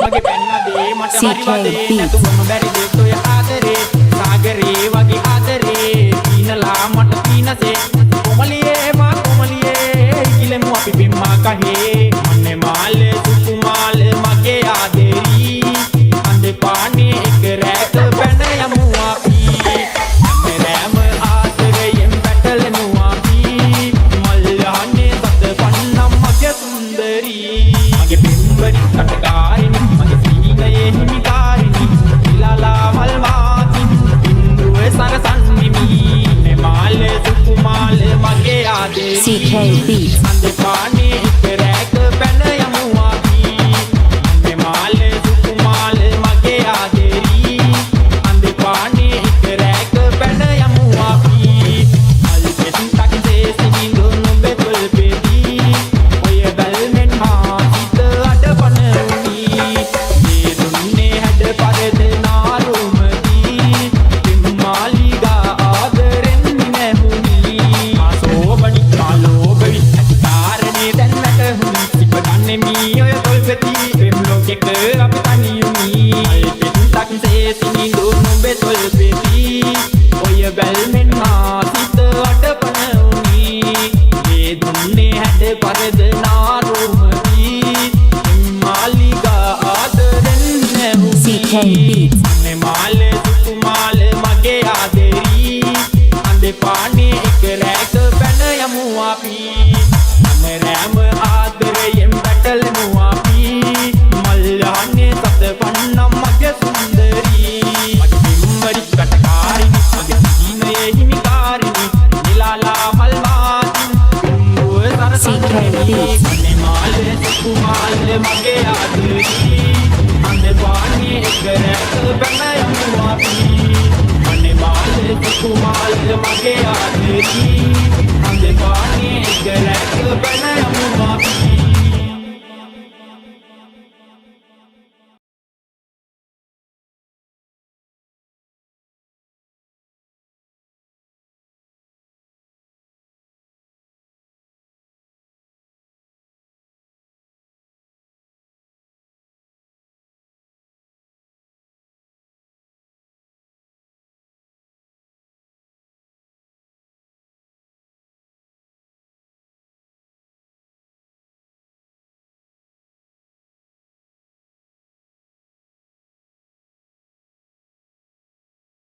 මගේ පැන්නදේ මට හරි CK වදේ Beats. නැතුවම බැරි දෙත් ඔය ආදරේ සාගරේ වගේ ආදරේ තීනලා මට තීනසේ කොමලියේ මා කොමලියේ ඉකිලෙමු අපි බිම්මා කහේ මන්නේ මාලේ සුකුමාලේ මගේ ආදරී අන්දේ පානේ එක රැක පැන යමු අපි රෑම ආදරයෙන් පැටලෙනු අපි මල් යන්නේ සත පන්නම් මගේ සුන්දරී මගේ බිම්බරි කටකාරිනි මගේ සීනයේ හිමිකාරිනි ඉලාලා මල් වාති බින්දුවේ සරසන්නිමි නේ මාලේ සුකුමාලේ මගේ ආදරී CK Beats. අන්දේ පානේ එක රැක පැන යමු අපි නේ මාලේ සුකුමාලේ මගේ ආදරී අන්දේ පානේ එක රැක පැන යමු අපි අල් පෙතින් තකිසේ සිනිඳු නුඹේ තොල් පෙති ඔය බැල්මෙන් මා හිත අඩපන උනි මේ දුන්නේ හැඩ පරදනා රුමදී පිම්මාලිගා ආදරෙන් නැහුනි ආසෝබනි කාලෝබවි ඇතිකාරණේ දැන් වැටහුනි සිපදන්නේ මී ඔය තොල් පෙති පෙම් ලෝකෙක අපි තනියුනි අල් පෙතින් තකිසේ සිනිඳු නුඹේ තොල් පෙති ඔය බැල්මෙන් මා හිත අඩපන උනි මේ දුන්නේ හැඩ පරදනා රුමදී පිම්මාලිගා ආදරෙන් නැහුනි CK Beats. අනේ මාලේ සුකුමාලේ මගේ ආදරී අන්දේ පානේ එක රැක පැන යමු අපි අනේ රෑම ආදරයෙන් පැටලෙමු අපි මල් යන්නේ සත පන්නම් මගේ සුන්දරී මගේ බිම්බරි කටකාරිනි මගේ සීනයේ හිමිකාරිනි නිලාලා මල් වාති බිම්බුවේ සරසන්නිමි අනේ මාලේ සුකුමාලේ මගේ ආදරී අන්දේ පානේ එක රැක පැන යමු අපි අනේ මාලේ සුකුමාලේ මගේ ආදරී අන්දේ පානේ එක රැක පැන යමු අපි